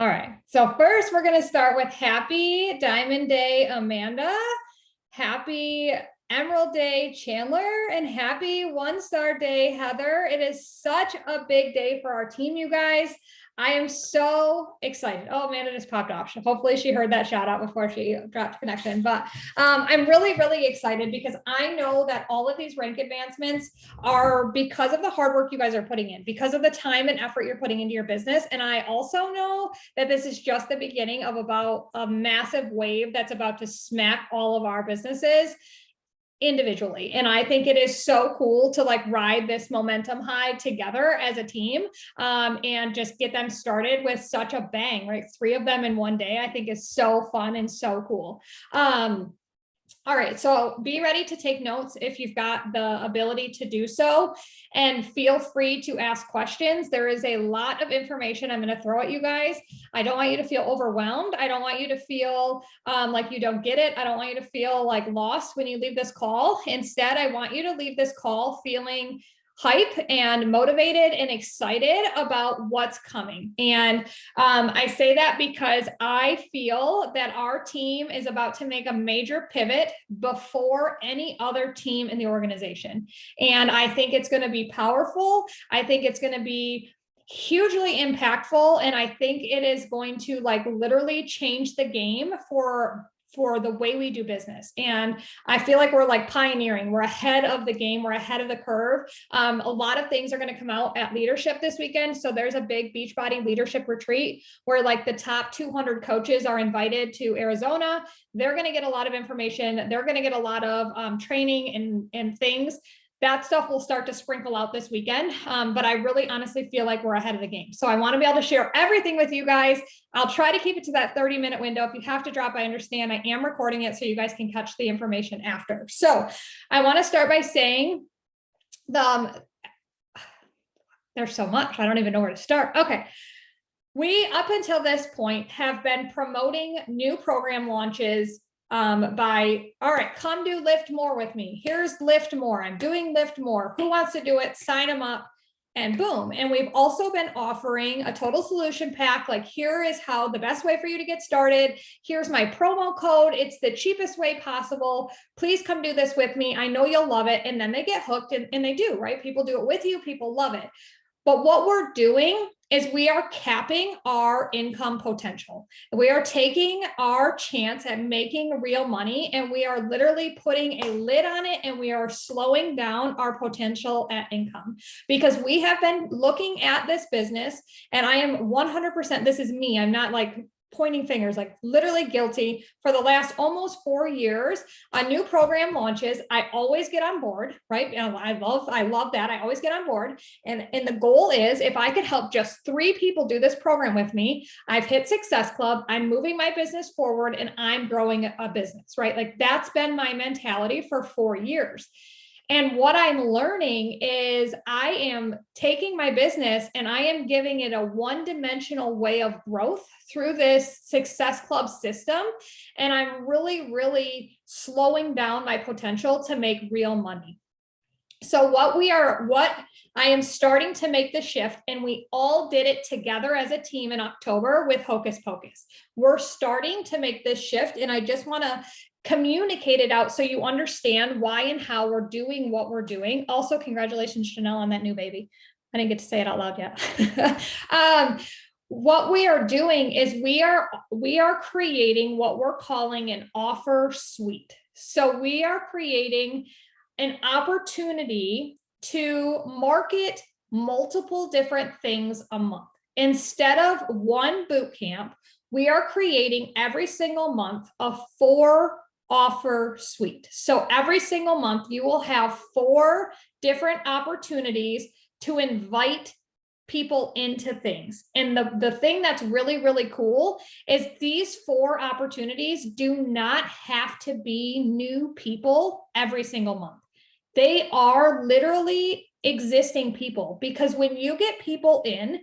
All right. So first we're going to start with happy Diamond Day, Amanda. Happy Emerald Day, Chandler, and happy One Star Day, Heather. It is such a big day for our team, you guys. I am so excited. Oh, Amanda just popped off. Hopefully she heard that shout out before she dropped connection. But I'm really, really excited because I know that all of these rank advancements are because of the hard work you guys are putting in, because of the time and effort you're putting into your business. And I also know that this is just the beginning of about a massive wave that's about to smack all of our businesses individually. And I think it is so cool to like ride this momentum high together as a team and just get them started with such a bang, right? 3 of them in one day, I think is so fun and so cool. All right, so be ready to take notes if you've got the ability to do so, and feel free to ask questions. There is a lot of information I'm going to throw at you guys. I don't want you to feel overwhelmed. I don't want you to feel like you don't get it. I don't want you to feel like lost when you leave this call. Instead, I want you to leave this call feeling hype and motivated and excited about what's coming. And I say that because I feel that our team is about to make a major pivot before any other team in the organization. And I think it's going to be powerful. I think it's going to be hugely impactful. And I think it is going to like literally change the game for the way we do business. And I feel like we're like pioneering, we're ahead of the game, we're ahead of the curve. A lot of things are going to come out at leadership this weekend. So there's a big Beachbody leadership retreat where like the top 200 coaches are invited to Arizona. They're going to get a lot of information. They're going to get a lot of training and things. That stuff will start to sprinkle out this weekend. But I really honestly feel like we're ahead of the game. So I want to be able to share everything with you guys. I'll try to keep it to that 30-minute window. If you have to drop, I understand. I am recording it so you guys can catch the information after. So I want to start by saying there's so much. I don't even know where to start. Okay. We, up until this point, have been promoting new program launches all right, come do Lift More with me. Here's Lift More. I'm doing Lift More. Who wants to do it? Sign them up and boom. And we've also been offering a total solution pack. Like, here is how the best way for you to get started. Here's my promo code. It's the cheapest way possible. Please come do this with me. I know you'll love it. And then they get hooked and they do, right? People do it with you. People love it. But what we're doing is we are capping our income potential. We are taking our chance at making real money, and we are literally putting a lid on it, and we are slowing down our potential at income, because we have been looking at this business, and I am 100%, this is me. I'm not like pointing fingers, like literally guilty. For the last almost 4 years, a new program launches, I always get on board, right? And I love that. I always get on board. And the goal is, if I could help just 3 people do this program with me, I've hit Success Club, I'm moving my business forward, and I'm growing a business, right? Like, that's been my mentality for 4 years. And what I'm learning is I am taking my business and I am giving it a one-dimensional way of growth through this Success Club system. And I'm really, really slowing down my potential to make real money. So what I am starting to make the shift, and we all did it together as a team in October with Hocus Pocus. We're starting to make this shift, and I just want to communicate it out so you understand why and how we're doing what we're doing. Also, congratulations, Chanel, on that new baby. I didn't get to say it out loud yet. What we are doing is we are creating what we're calling an offer suite. So we are creating an opportunity to market multiple different things a month. Instead of one boot camp, we are creating every single month a 4 offer suite. So every single month you will have 4 different opportunities to invite people into things. And the thing that's really, really cool is these 4 opportunities do not have to be new people every single month. They are literally existing people, because when you get people in,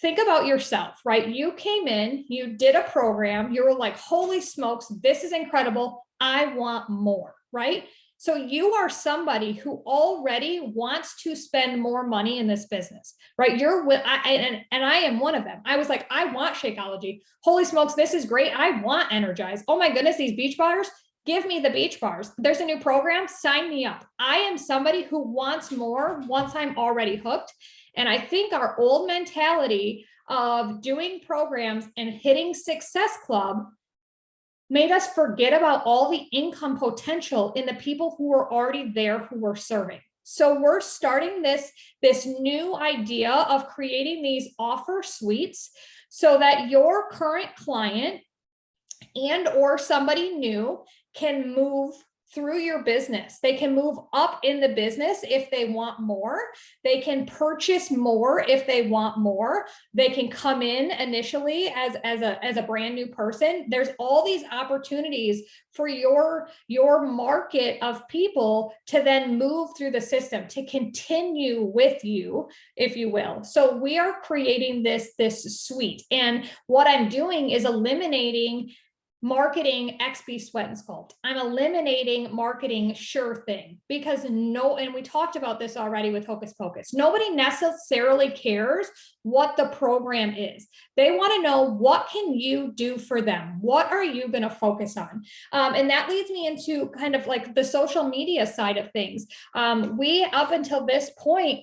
think about yourself, right? You came in, you did a program, you were like, holy smokes, this is incredible. I want more, right? So you are somebody who already wants to spend more money in this business, right? And I am one of them. I was like, I want Shakeology. Holy smokes, this is great. I want Energize. Oh my goodness, these beach bars. Give me the beach bars. There's a new program. Sign me up. I am somebody who wants more once I'm already hooked. And I think our old mentality of doing programs and hitting Success Club made us forget about all the income potential in the people who were already there who were serving. So we're starting this new idea of creating these offer suites so that your current client and or somebody new can move through your business. They can move up in the business if they want more. They can purchase more if they want more. They can come in initially as a brand new person. There's all these opportunities for your market of people to then move through the system, to continue with you, if you will. So we are creating this suite. And what I'm doing is eliminating marketing XP Sweat and Sculpt. I'm eliminating marketing Sure Thing because and we talked about this already with Hocus Pocus. Nobody necessarily cares what the program is. They want to know, what can you do for them? What are you going to focus on? And that leads me into kind of like the social media side of things. We, up until this point,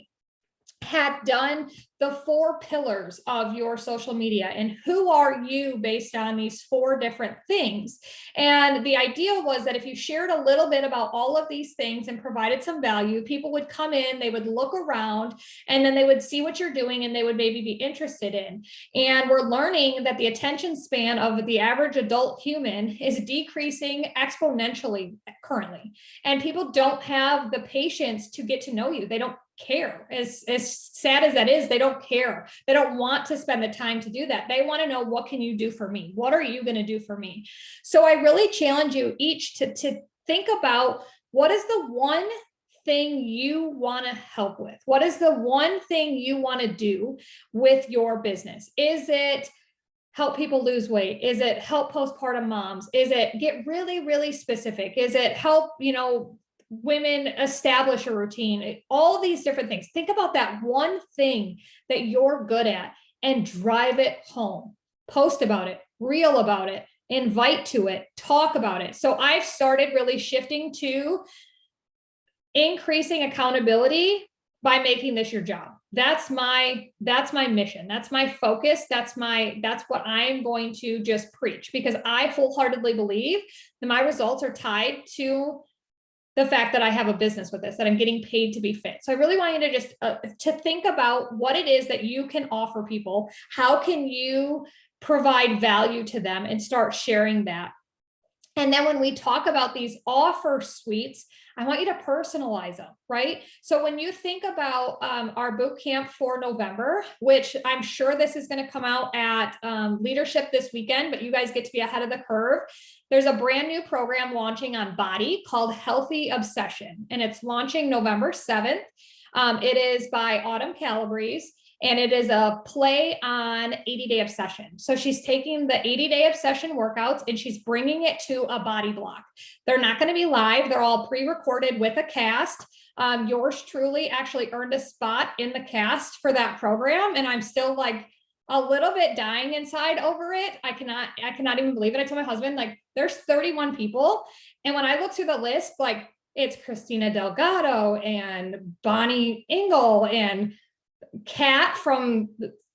had done the 4 pillars of your social media and who are you based on these 4 different things. And the idea was that if you shared a little bit about all of these things and provided some value, people would come in, they would look around, and then they would see what you're doing and they would maybe be interested in. And we're learning that the attention span of the average adult human is decreasing exponentially currently. And people don't have the patience to get to know you. They don't care. As sad as that is, they don't care. They don't want to spend the time to do that. They want to know, what can you do for me? What are you going to do for me? So I really challenge you each to think about, what is the one thing you want to help with? What is the one thing you want to do with your business? Is it help people lose weight? Is it help postpartum moms? Is it get really, really specific? Is it help, women establish a routine? All these different things. Think about that one thing that you're good at and drive it home. Post about it, reel about it, invite to it, talk about it. So I've started really shifting to increasing accountability by making this your job. That's my mission. That's my focus. That's what I'm going to just preach, because I wholeheartedly believe that my results are tied to the fact that I have a business with this, that I'm getting paid to be fit. So I really want you to just to think about what it is that you can offer people. How can you provide value to them and start sharing that? And then when we talk about these offer suites, I want you to personalize them, right? So when you think about our boot camp for November, which I'm sure this is going to come out at Leadership this weekend, but you guys get to be ahead of the curve. There's a brand new program launching on Body called Healthy Obsession, and it's launching November 7th. It is by Autumn Calabrese. And it is a play on 80-day obsession. So she's taking the 80-day obsession workouts and she's bringing it to a body block. They're not going to be live. They're all pre-recorded with a cast. Yours truly actually earned a spot in the cast for that program. And I'm still like a little bit dying inside over it. I cannot even believe it. I told my husband, like, there's 31 people. And when I look through the list, like, it's Christina Delgado and Bonnie Engel and Kat from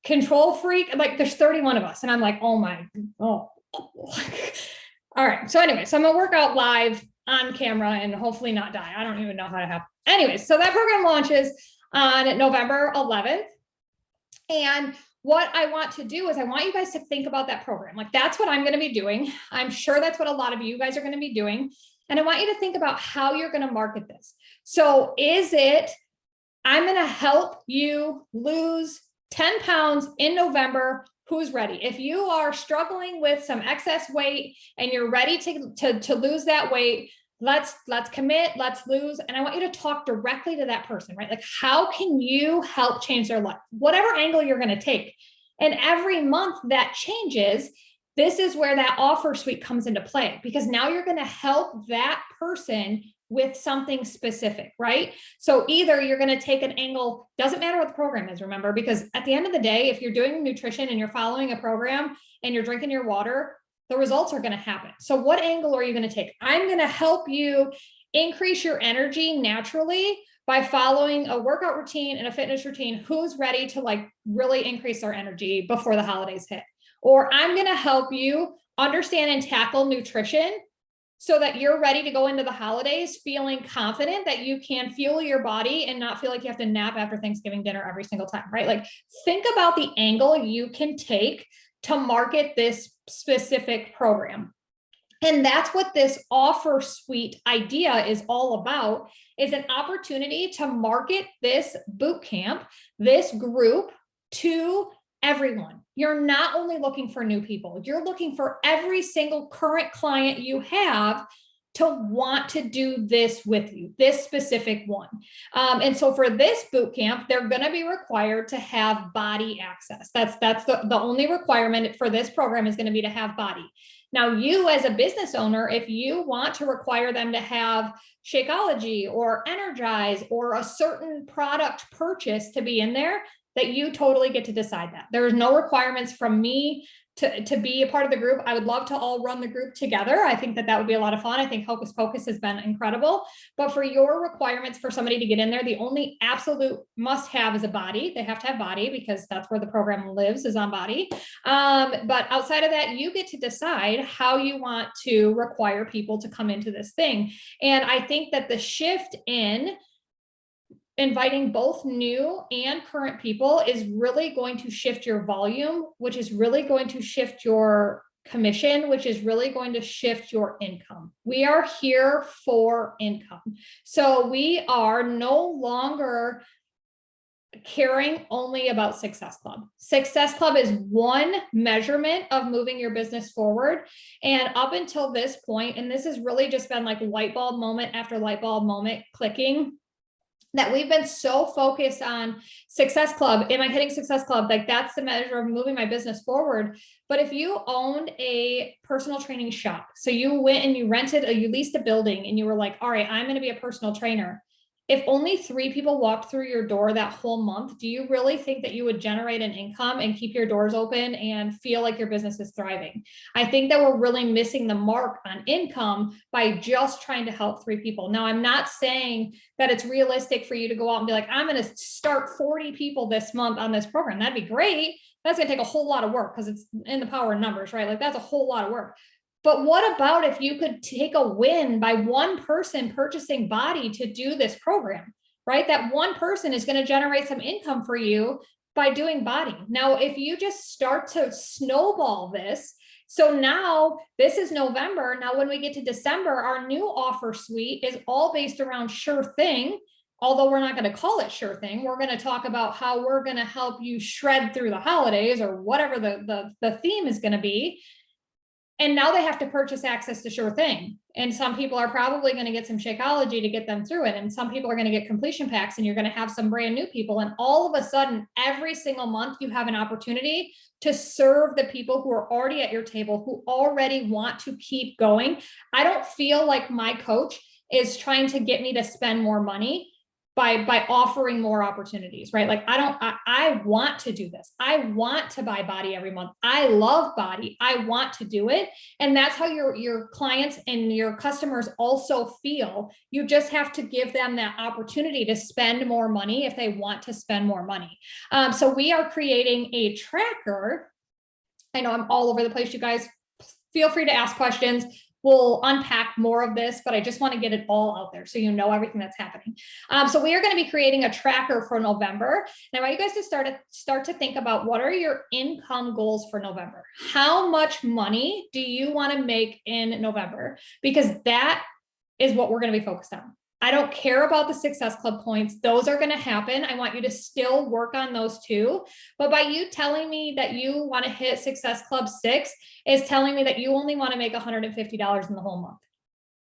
Control Freak. Like, there's 31 of us. And I'm like, oh. All right. So anyway, so I'm gonna work out live on camera and hopefully not die. I don't even know how to have. Anyways, so that program launches on November 11th. And what I want to do is I want you guys to think about that program. Like, that's what I'm going to be doing. I'm sure that's what a lot of you guys are going to be doing. And I want you to think about how you're going to market this. So is it, I'm going to help you lose 10 pounds in November. Who's ready? If you are struggling with some excess weight and you're ready to lose that weight, let's commit, let's lose. And I want you to talk directly to that person, right? Like, how can you help change their life? Whatever angle you're going to take. And every month that changes. This is where that offer suite comes into play, because now you're going to help that person with something specific, right? So either you're going to take an angle, doesn't matter what the program is, remember, because at the end of the day, if you're doing nutrition and you're following a program and you're drinking your water, the results are going to happen. So what angle are you going to take? I'm going to help you increase your energy naturally by following a workout routine and a fitness routine. Who's ready to like really increase their energy before the holidays hit? Or I'm going to help you understand and tackle nutrition so that you're ready to go into the holidays feeling confident that you can fuel your body and not feel like you have to nap after Thanksgiving dinner every single time, right? Like think about the angle you can take to market this specific program. And that's what this offer suite idea is all about, is an opportunity to market this boot camp, this group to everyone. You're not only looking for new people, you're looking for every single current client you have to want to do this with you, this specific one. And so for this boot camp, they're going to be required to have body access. That's the only requirement for this program is going to be to have body. Now, you as a business owner, if you want to require them to have Shakeology or Energize or a certain product purchase to be in there, that you totally get to decide that. There's no requirements from me to be a part of the group. I would love to all run the group together. I think that would be a lot of fun. I think Hocus Pocus has been incredible. But for your requirements for somebody to get in there, the only absolute must have is a body. They have to have body because that's where the program lives, is on body. But outside of that, you get to decide how you want to require people to come into this thing. And I think that the shift in inviting both new and current people is really going to shift your volume, which is really going to shift your commission, which is really going to shift your income. We are here for income. So we are no longer caring only about Success Club. Success Club is one measurement of moving your business forward. And up until this point, and this has really just been like light bulb moment after light bulb moment clicking, that we've been so focused on Success Club. Am I hitting Success Club? Like that's the measure of moving my business forward. But if you owned a personal training shop, so you went and you you leased a building and you were like, all right, I'm going to be a personal trainer. If only 3 people walked through your door that whole month, do you really think that you would generate an income and keep your doors open and feel like your business is thriving? I think that we're really missing the mark on income by just trying to help 3 people. Now, I'm not saying that it's realistic for you to go out and be like, I'm going to start 40 people this month on this program. That'd be great. That's going to take a whole lot of work because it's in the power of numbers, right? Like that's a whole lot of work. But what about if you could take a win by one person purchasing body to do this program, right? That one person is going to generate some income for you by doing body. Now, if you just start to snowball this, so now this is November. Now, when we get to December, our new offer suite is all based around Sure Thing. Although we're not going to call it Sure Thing, we're going to talk about how we're going to help you shred through the holidays or whatever the theme is going to be. And now they have to purchase access to Sure Thing. And some people are probably going to get some Shakeology to get them through it. And some people are going to get completion packs, and you're going to have some brand new people. And all of a sudden, every single month, you have an opportunity to serve the people who are already at your table, who already want to keep going. I don't feel like my coach is trying to get me to spend more money by offering more opportunities, right? Like I want to do this. I want to buy body every month. I love body. I want to do it. And that's how your clients and your customers also feel. You just have to give them that opportunity to spend more money if they want to spend more money. So we are creating a tracker. I know I'm all over the place, you guys. Feel free to ask questions. We'll unpack more of this, but I just want to get it all out there so you know everything that's happening. So we are going to be creating a tracker for November. And I want you guys to start to think about what are your income goals for November? How much money do you want to make in November? Because that is what we're going to be focused on. I don't care about the Success Club points. Those are going to happen. I want you to still work on those too. But by you telling me that you want to hit Success Club 6 is telling me that you only want to make $150 in the whole month,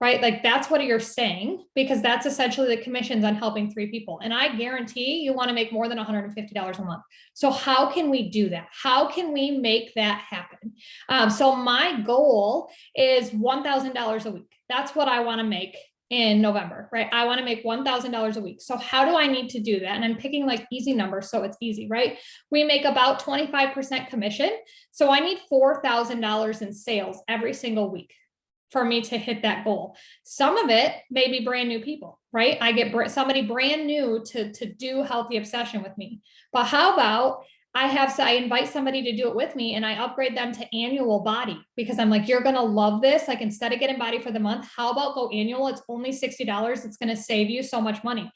right? Like that's what you're saying, because that's essentially the commissions on helping 3 people. And I guarantee you want to make more than $150 a month. So how can we do that? How can we make that happen? So my goal is $1,000 a week. That's what I want to make in November, right? I want to make $1,000 a week. So how do I need to do that? And I'm picking like easy numbers, so it's easy, right? We make about 25% commission. So I need $4,000 in sales every single week for me to hit that goal. Some of it may be brand new people, right? I get somebody brand new to do Healthy Obsession with me. But how about I invite somebody to do it with me and I upgrade them to annual body because I'm like, you're going to love this. Like instead of getting body for the month, how about go annual? It's only $60. It's going to save you so much money.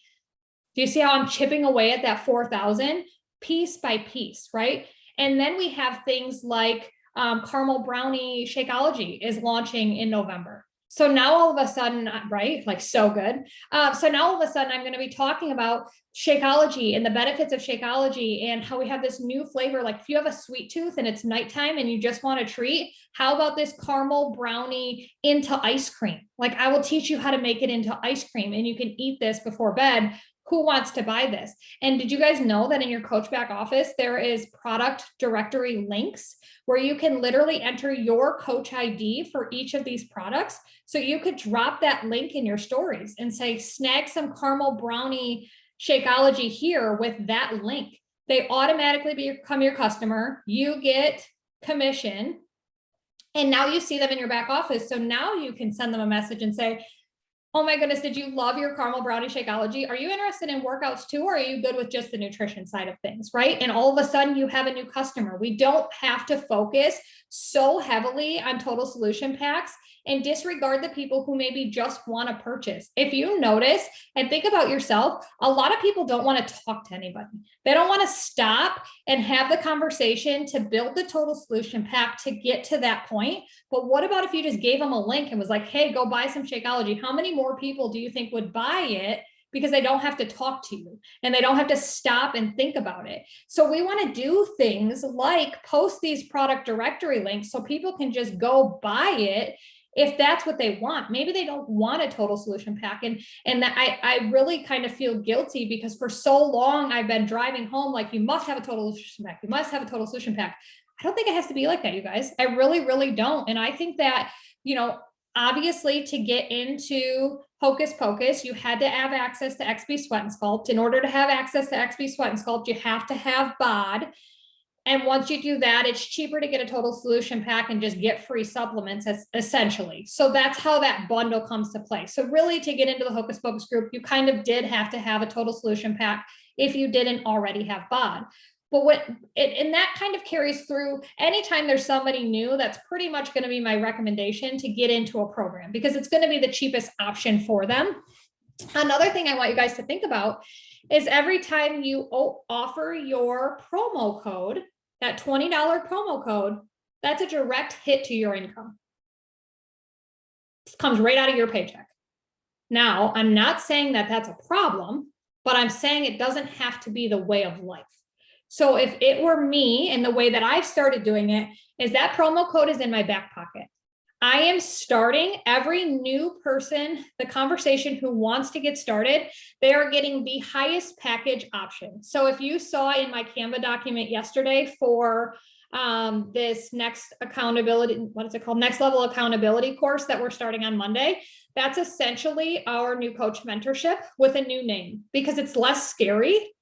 Do you see how I'm chipping away at that 4,000 piece by piece, right? And then we have things like caramel brownie Shakeology is launching in November. So now all of a sudden, right, like so good. So now all of a sudden I'm going to be talking about Shakeology and the benefits of Shakeology and how we have this new flavor. Like if you have a sweet tooth and it's nighttime and you just want a treat, how about this caramel brownie into ice cream? Like I will teach you how to make it into ice cream and you can eat this before bed. Who wants to buy this? And did you guys know that in your coach back office, there is product directory links where you can literally enter your coach ID for each of these products. So you could drop that link in your stories and say, snag some caramel brownie Shakeology here with that link. They automatically become your customer. You get commission. And now you see them in your back office. So now you can send them a message and say, oh my goodness, did you love your caramel brownie Shakeology? Are you interested in workouts too, or are you good with just the nutrition side of things, right? And all of a sudden you have a new customer. We don't have to focus so heavily on total solution packs and disregard the people who maybe just want to purchase. If you notice and think about yourself, a lot of people don't want to talk to anybody. They don't want to stop and have the conversation to build the total solution pack to get to that point. But what about if you just gave them a link and was like, hey, go buy some Shakeology? How many more people do you think would buy it because they don't have to talk to you and they don't have to stop and think about it? So we want to do things like post these product directory links so people can just go buy it if that's what they want. Maybe they don't want a total solution pack. And that I really kind of feel guilty because for so long I've been driving home like, you must have a total solution pack. You must have a total solution pack. I don't think it has to be like that, you guys. I really, really don't. And I think that, obviously to get into Hocus Pocus, you had to have access to XB Sweat and Sculpt. In order to have access to XB Sweat and Sculpt, you have to have BOD. And once you do that, it's cheaper to get a total solution pack and just get free supplements essentially. So that's how that bundle comes to play. So really to get into the Hocus Pocus group, you kind of did have to have a total solution pack if you didn't already have BOD. But and that kind of carries through anytime there's somebody new, that's pretty much going to be my recommendation to get into a program because it's going to be the cheapest option for them. Another thing I want you guys to think about is every time you offer your promo code, that $20 promo code, that's a direct hit to your income. It comes right out of your paycheck. Now, I'm not saying that that's a problem, but I'm saying it doesn't have to be the way of life. So if it were me and the way that I've started doing it is that promo code is in my back pocket. I am starting every new person, the conversation who wants to get started, they are getting the highest package option. So if you saw in my Canva document yesterday for this next accountability, what is it called? Next level accountability course that we're starting on Monday. That's essentially our new coach mentorship with a new name because it's less scary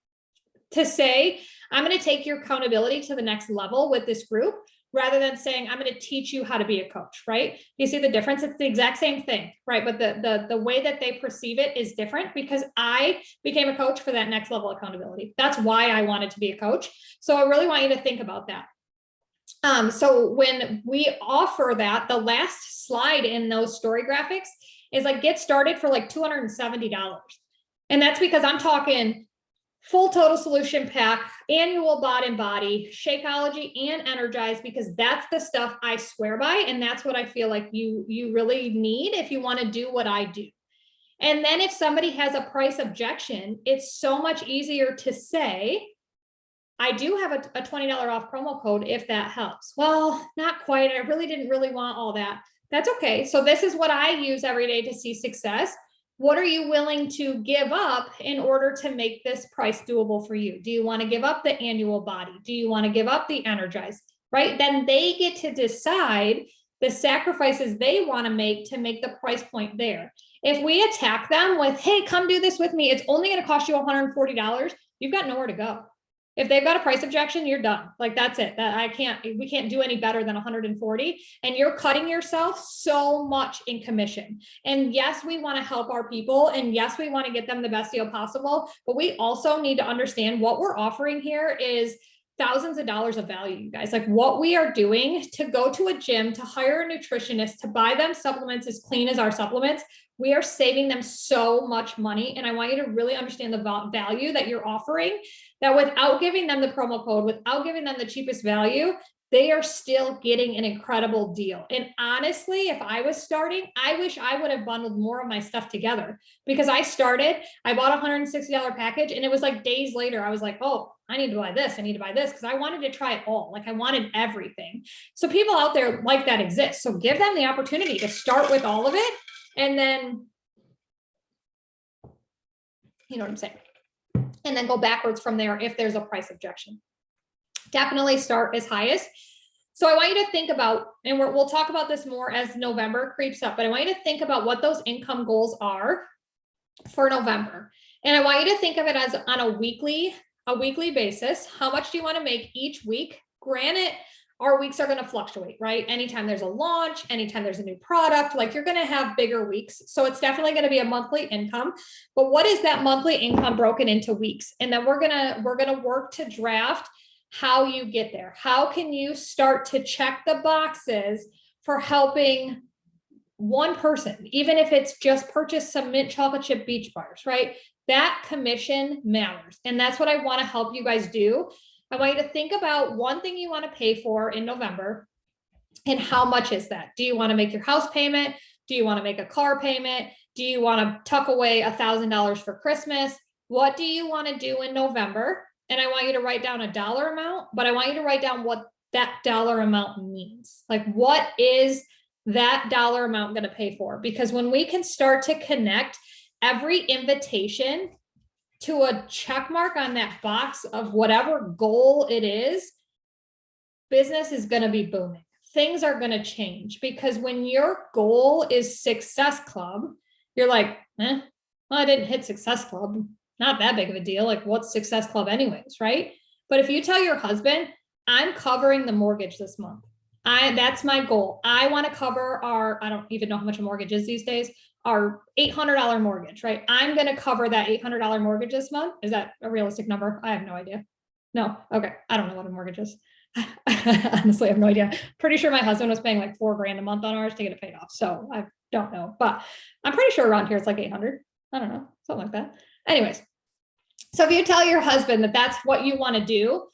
to say, I'm going to take your accountability to the next level with this group, rather than saying, I'm going to teach you how to be a coach, right? You see the difference? It's the exact same thing, right? But the way that they perceive it is different because I became a coach for that next level accountability. That's why I wanted to be a coach. So I really want you to think about that. So when we offer that, the last slide in those story graphics is like, get started for like $270. And that's because I'm talking full total solution pack, annual BOD and body, Shakeology and Energize, because that's the stuff I swear by. And that's what I feel like you really need if you want to do what I do. And then if somebody has a price objection, it's so much easier to say, I do have a $20 off promo code if that helps. Well, not quite. I really didn't want all that. That's okay. So this is what I use every day to see success. What are you willing to give up in order to make this price doable for you? Do you want to give up the annual body? Do you want to give up the Energize? Right? Then they get to decide the sacrifices they want to make the price point there. If we attack them with, hey, come do this with me, it's only going to cost you $140, you've got nowhere to go. If they've got a price objection, you're done. Like, that's it. We can't do any better than 140. And you're cutting yourself so much in commission. And yes, we want to help our people. And yes, we want to get them the best deal possible. But we also need to understand what we're offering here is thousands of dollars of value, you guys. Like, what we are doing to go to a gym, to hire a nutritionist, to buy them supplements as clean as our supplements, we are saving them so much money. And I want you to really understand the value that you're offering, that without giving them the promo code, without giving them the cheapest value, they are still getting an incredible deal. And honestly, if I was starting, I wish I would have bundled more of my stuff together, because I bought a $160 package, and it was like days later, I was like, oh, I need to buy this. I need to buy this, because I wanted to try it all. Like, I wanted everything. So people out there like that exist. So give them the opportunity to start with all of it. And then, you know what I'm saying? And then go backwards from there if there's a price objection. Definitely start as highest. So I want you to think about, and we'll talk about this more as November creeps up, but I want you to think about what those income goals are for November. And I want you to think of it as on a weekly basis. How much do you want to make each week? Granted, our weeks are going to fluctuate, right? Anytime there's a launch, anytime there's a new product, like, you're going to have bigger weeks. So it's definitely going to be a monthly income. But what is that monthly income broken into weeks? And then we're going to work to draft how you get there. How can you start to check the boxes for helping one person, even if it's just purchase some mint chocolate chip beach bars, right? That commission matters. And that's what I want to help you guys do. I want you to think about one thing you want to pay for in November, and how much is that? Do you want to make your house payment? Do you want to make a car payment? Do you want to tuck away $1,000 for Christmas? What do you want to do in November? And I want you to write down a dollar amount, but I want you to write down what that dollar amount means. Like, what is that dollar amount going to pay for? Because when we can start to connect every invitation to a check mark on that box of whatever goal it is, business is going to be booming. Things are going to change, because when your goal is Success Club, you're like, well, I didn't hit Success Club. Not that big of a deal. Like, what's Success Club anyways, right? But if you tell your husband, I'm covering the mortgage this month, that's my goal. I want to cover I don't even know how much a mortgage is these days, our $800 mortgage, right? I'm going to cover that $800 mortgage this month. Is that a realistic number? I have no idea. No. Okay. I don't know what a mortgage is. Honestly, I have no idea. Pretty sure my husband was paying like $4,000 a month on ours to get it paid off. So I don't know, but I'm pretty sure around here it's like 800. I don't know, something like that. Anyways, so if you tell your husband that that's what you want to do,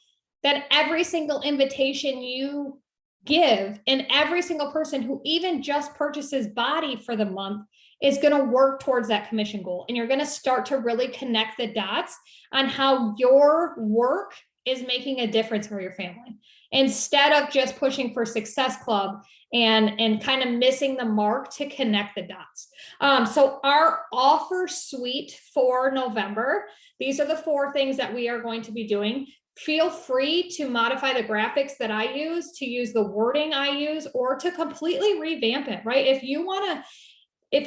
then every single invitation you give, and every single person who even just purchases body for the month, is going to work towards that commission goal. And you're going to start to really connect the dots on how your work is making a difference for your family, instead of just pushing for Success Club and kind of missing the mark to connect the dots. So our offer suite for November, these are the 4 things that we are going to be doing. Feel free to modify the graphics that I use, to use the wording I use, or to completely revamp it, right? If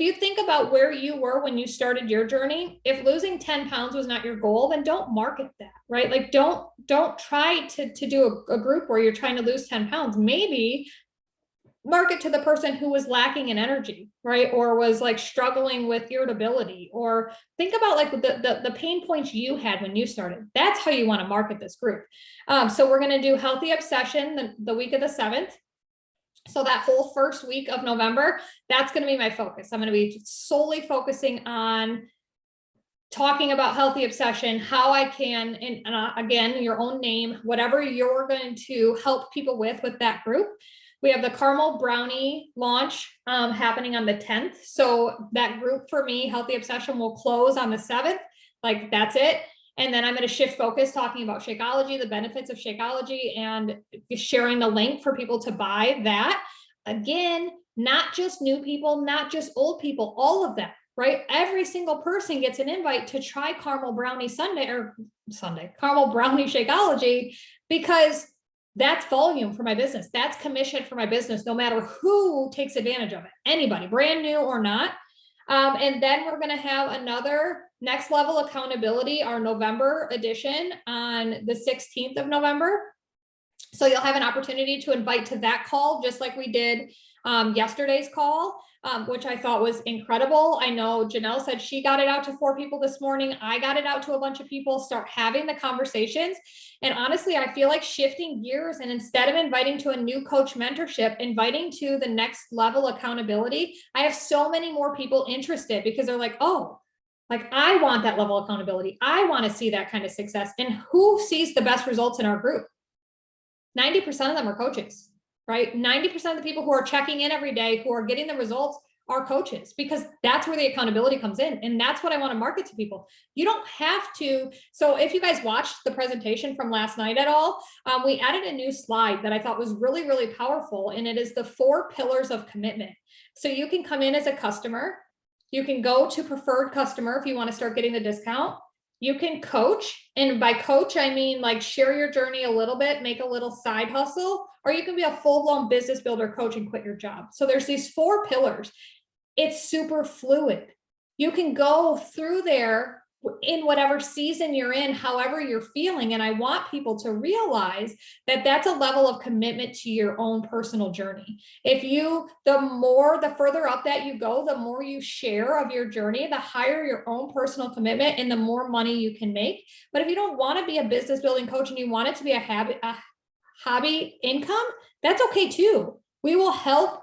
you think about where you were when you started your journey, if losing 10 pounds was not your goal, then don't market that, right? Like, don't try to do a group where you're trying to lose 10 pounds. Maybe market to the person who was lacking in energy, right? Or was like struggling with irritability, or think about like the pain points you had when you started. That's how you want to market this group. So we're going to do Healthy Obsession the week of the 7th. So that whole first week of November, that's going to be my focus. I'm going to be solely focusing on talking about Healthy Obsession, how I can, and again, your own name, whatever you're going to help people with that group. We have the caramel brownie launch happening on the 10th. So that group for me, Healthy Obsession, will close on the 7th. Like, that's it. And then I'm going to shift focus talking about Shakeology, the benefits of Shakeology, and sharing the link for people to buy that. Again, not just new people, not just old people, all of them, right? Every single person gets an invite to try caramel brownie caramel brownie Shakeology, because that's volume for my business. That's commission for my business, no matter who takes advantage of it. Anybody, brand new or not. And then we're going to have another next level accountability, our November edition on the 16th of November. So you'll have an opportunity to invite to that call, just like we did yesterday's call, which I thought was incredible. I know Janelle said she got it out to 4 people this morning. I got it out to a bunch of people, start having the conversations. And honestly, I feel like shifting gears, and instead of inviting to a new coach mentorship, inviting to the next level accountability. I have so many more people interested because they're like, oh, like I want that level of accountability. I want to see that kind of success. And who sees the best results in our group? 90% of them are coaches, right? 90% of the people who are checking in every day, who are getting the results, are coaches, because that's where the accountability comes in. And that's what I want to market to people. You don't have to. So if you guys watched the presentation from last night at all, we added a new slide that I thought was really, really powerful. And it is the 4 pillars of commitment. So you can come in as a customer. You can go to preferred customer if you want to start getting the discount. You can coach, and by coach, I mean like share your journey a little bit, make a little side hustle, or you can be a full-blown business builder coach and quit your job. So there's these 4 pillars. It's super fluid. You can go through there in whatever season you're in, however you're feeling. And I want people to realize that that's a level of commitment to your own personal journey. The further up that you go, the more you share of your journey, the higher your own personal commitment and the more money you can make. But if you don't want to be a business building coach and you want it to be a hobby income, that's okay too. We will help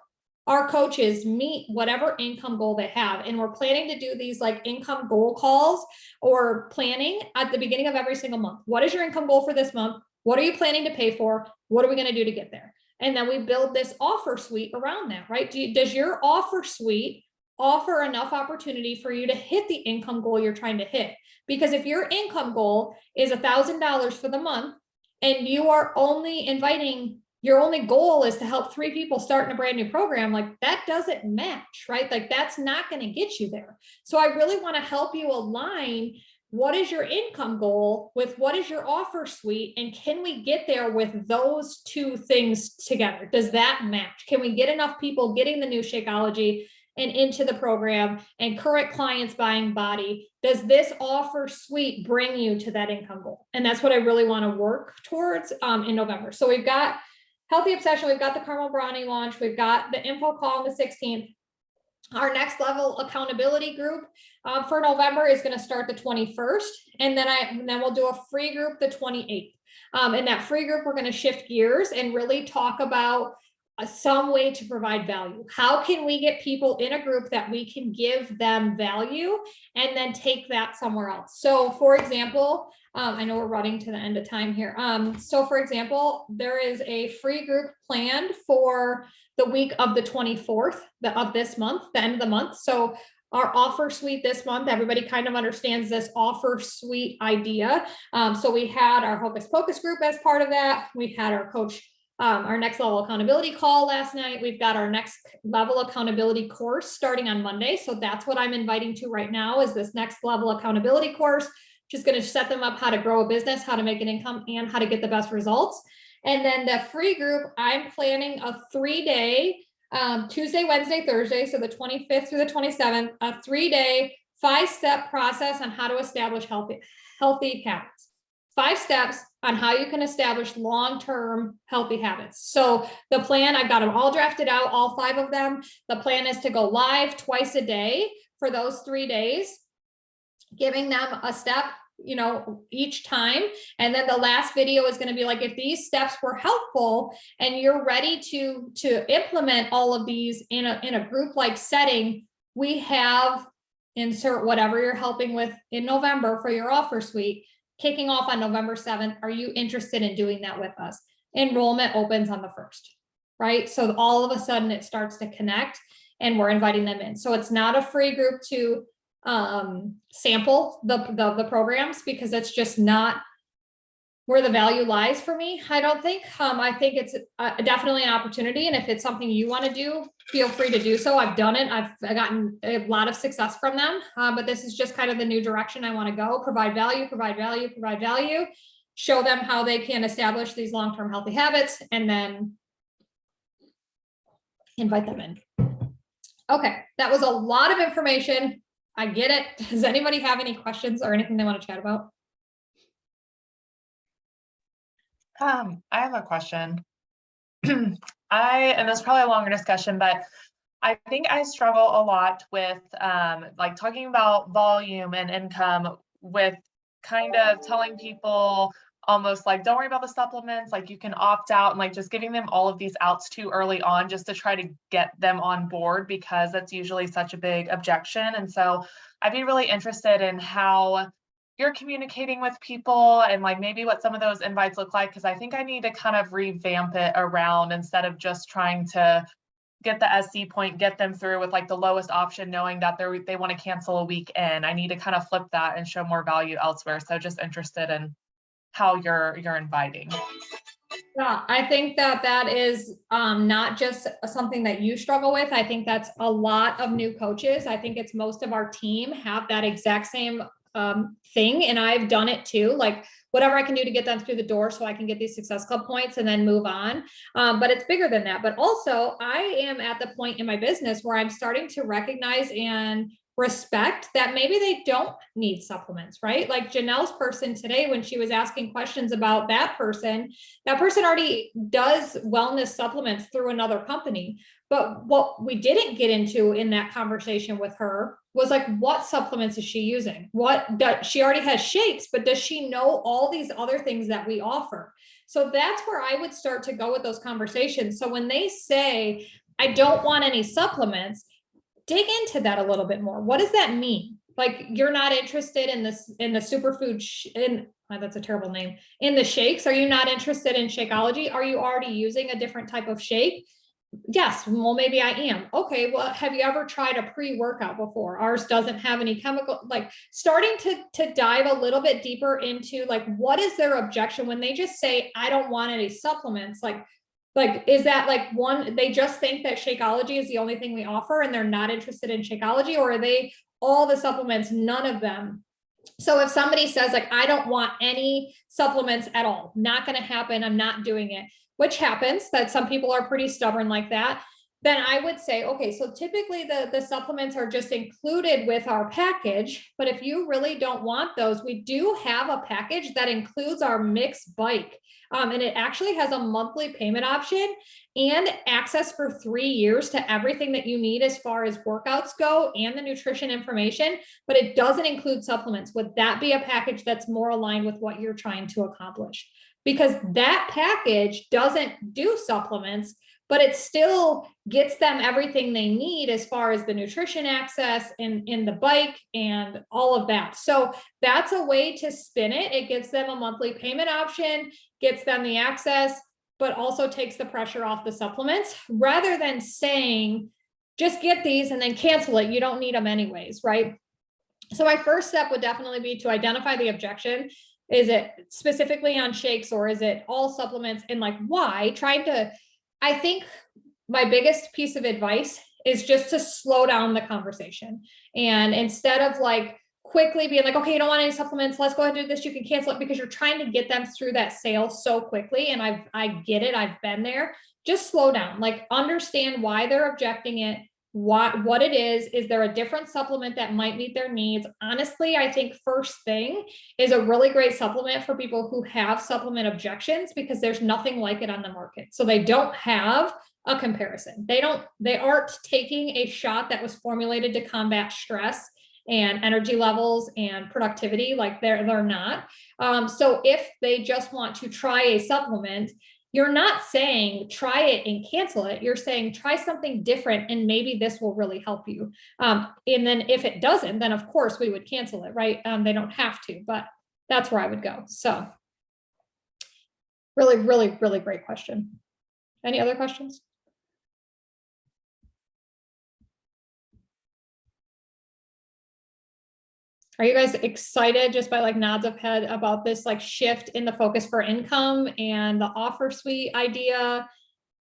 our coaches meet whatever income goal they have. And we're planning to do these like income goal calls or planning at the beginning of every single month. What is your income goal for this month? What are you planning to pay for? What are we going to do to get there? And then we build this offer suite around that, right? Does your offer suite offer enough opportunity for you to hit the income goal you're trying to hit? Because if your income goal is $1,000 for the month and you are only inviting, your only goal is to help 3 people start in a brand new program, like that doesn't match, right? Like that's not going to get you there. So I really want to help you align what is your income goal with what is your offer suite, and can we get there with those 2 things together? Does that match? Can we get enough people getting the new Shakeology and into the program and current clients buying Body? Does this offer suite bring you to that income goal? And that's what I really want to work towards in November. So we've got Healthy Obsession, we've got the Caramel Brownie launch, we've got the info call on the 16th. Our next level accountability group for November is going to start the 21st, and then we'll do a free group the 28th. In that free group, we're going to shift gears and really talk about some way to provide value. How can we get people in a group that we can give them value and then take that somewhere else? So for example, I know we're running to the end of time here. So for example, there is a free group planned for the week of the 24th of this month, the end of the month. So our offer suite this month, everybody kind of understands this offer suite idea. So we had our Hocus Pocus group as part of that. We had our coach, our next level accountability call last night. We've got our next level accountability course starting on Monday. So that's what I'm inviting to right now, is this next level accountability course, just going to set them up how to grow a business, how to make an income, and how to get the best results. And then the free group, I'm planning a 3-day, Tuesday, Wednesday, Thursday, so the 25th through the 27th, a 3-day, 5-step process on how to establish healthy habits. 5 steps on how you can establish long-term healthy habits. So the plan, I've got them all drafted out, all 5 of them. The plan is to go live twice a day for those 3 days, giving them a step, each time. And then the last video is going to be like, if these steps were helpful and you're ready to implement all of these in a group-like setting, we have insert whatever you're helping with in November for your offer suite, kicking off on November 7th. Are you interested in doing that with us? Enrollment opens on the 1st, right? So all of a sudden it starts to connect and we're inviting them in. So it's not a free group to sample the programs, because it's just not where the value lies for me. I don't think, I think it's definitely an opportunity. And if it's something you want to do, feel free to do so. I've done it. I've gotten a lot of success from them. But this is just kind of the new direction I want to go. Provide value, show them how they can establish these long-term healthy habits, and then invite them in. Okay, that was a lot of information. I get it. Does anybody have any questions or anything they want to chat about? I have a question. And it's probably a longer discussion, but I think I struggle a lot with like talking about volume and income with kind of telling people almost like, don't worry about the supplements, like you can opt out, and like just giving them all of these outs too early on just to try to get them on board, because that's usually such a big objection. And so I'd be really interested in how you're communicating with people and like maybe what some of those invites look like, because I think I need to kind of revamp it around instead of just trying to get the SC point, get them through with like the lowest option, knowing that they want to cancel a week in. I need to kind of flip that and show more value elsewhere. So just interested in how you're inviting. Yeah, I think that is not just something that you struggle with. I think that's a lot of new coaches. I think it's most of our team have that exact same thing. And I've done it too, like whatever I can do to get them through the door so I can get these Success Club points and then move on. But it's bigger than that. But also I am at the point in my business where I'm starting to recognize and respect that maybe they don't need supplements, right? Like Janelle's person today, when she was asking questions about that person already does wellness supplements through another company. But what we didn't get into in that conversation with her was like, what supplements is she using? What does she already has shakes, but does she know all these other things that we offer? So that's where I would start to go with those conversations. So when they say, I don't want any supplements, dig into that a little bit more. What does that mean? Like you're not interested in this, in the superfood, that's a terrible name, in the shakes. Are you not interested in Shakeology? Are you already using a different type of shake? Yes, well, maybe I am. Okay, well, have you ever tried a pre-workout before? Ours doesn't have any chemical, like starting to dive a little bit deeper into like, what is their objection when they just say, I don't want any supplements? Like, is that like one, they just think that Shakeology is the only thing we offer and they're not interested in Shakeology, or are they all the supplements, none of them? So if somebody says like, I don't want any supplements at all, not going to happen, I'm not doing it, which happens, that some people are pretty stubborn like that, then I would say, okay, so typically the supplements are just included with our package. But if you really don't want those, we do have a package that includes our Mix Bike. And it actually has a monthly payment option and access for 3 years to everything that you need as far as workouts go and the nutrition information, but it doesn't include supplements. Would that be a package that's more aligned with what you're trying to accomplish? Because that package doesn't do supplements, but it still gets them everything they need as far as the nutrition access and in the bike and all of that. So that's a way to spin it. It gives them a monthly payment option, gets them the access, but also takes the pressure off the supplements, rather than saying, just get these and then cancel it. You don't need them anyways, right? So my first step would definitely be to identify the objection. Is it specifically on shakes, or is it all supplements, and like why? I think my biggest piece of advice is just to slow down the conversation. And instead of like quickly being like, okay, you don't want any supplements, let's go ahead and do this, you can cancel it, because you're trying to get them through that sale so quickly. And I get it, I've been there. Just slow down, like understand why they're objecting it, what it is there a different supplement that might meet their needs? Honestly, I think first thing is a really great supplement for people who have supplement objections, because there's nothing like it on the market. So they don't have a comparison. They aren't taking a shot that was formulated to combat stress and energy levels and productivity. Like they're not. So if they just want to try a supplement, you're not saying try it and cancel it. You're saying try something different and maybe this will really help you. And then if it doesn't, then of course we would cancel it, right? They don't have to, but that's where I would go. So really, really, really great question. Any other questions? Are you guys excited just by like nods of head about this like shift in the focus for income and the offer suite idea?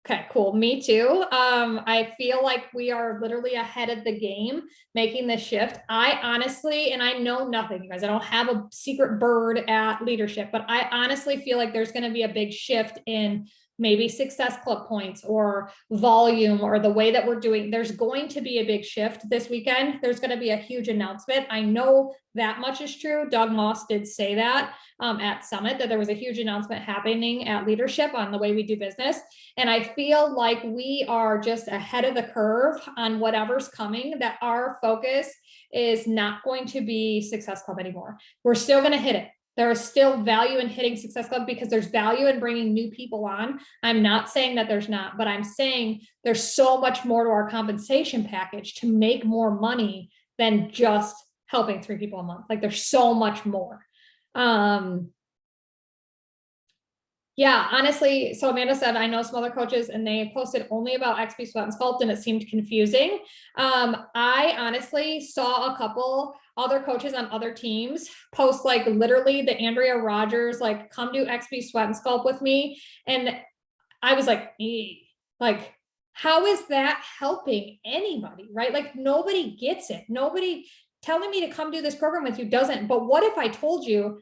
Okay, cool. Me too. I feel like we are literally ahead of the game making this shift. I honestly, and I know nothing, you guys, I don't have a secret bird at leadership, but I honestly feel like there's going to be a big shift in maybe Success Club points or volume or the way that we're doing. There's going to be a big shift this weekend. There's going to be a huge announcement. I know that much is true. Doug Moss did say that at Summit, that there was a huge announcement happening at leadership on the way we do business. And I feel like we are just ahead of the curve on whatever's coming, that our focus is not going to be Success Club anymore. We're still going to hit it. There is still value in hitting Success Club because there's value in bringing new people on. I'm not saying that there's not, but I'm saying there's so much more to our compensation package to make more money than just helping 3 people a month. Like there's so much more. Yeah, honestly, so Amanda said, I know some other coaches and they posted only about XP Sweat and Sculpt and it seemed confusing. I honestly saw a couple other coaches on other teams post like literally the Andrea Rogers, like come do XP Sweat and Sculpt with me. And I was like, like, how is that helping anybody, right? Like nobody gets it. Nobody telling me to come do this program with you doesn't. But what if I told you,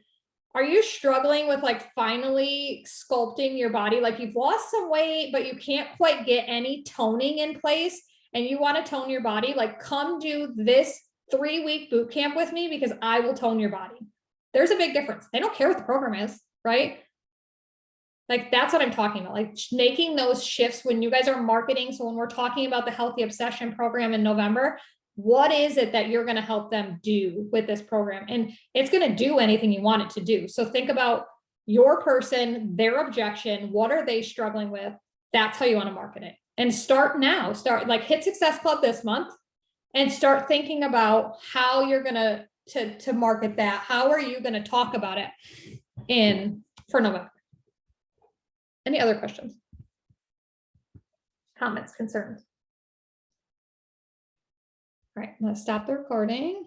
are you struggling with like finally sculpting your body? Like you've lost some weight, but you can't quite get any toning in place and you want to tone your body, like come do this 3-week boot camp with me because I will tone your body. There's a big difference. They don't care what the program is, right? Like that's what I'm talking about, like making those shifts when you guys are marketing. So when we're talking about the Healthy Obsession program in November, what is it that you're going to help them do with this program? And it's going to do anything you want it to do. So think about your person, their objection, what are they struggling with? That's how you want to market it. And start now, start like hit Success Club this month and start thinking about how you're going to market that. How are you going to talk about it for November? Any other questions? Comments, concerns? All right, let's stop the recording.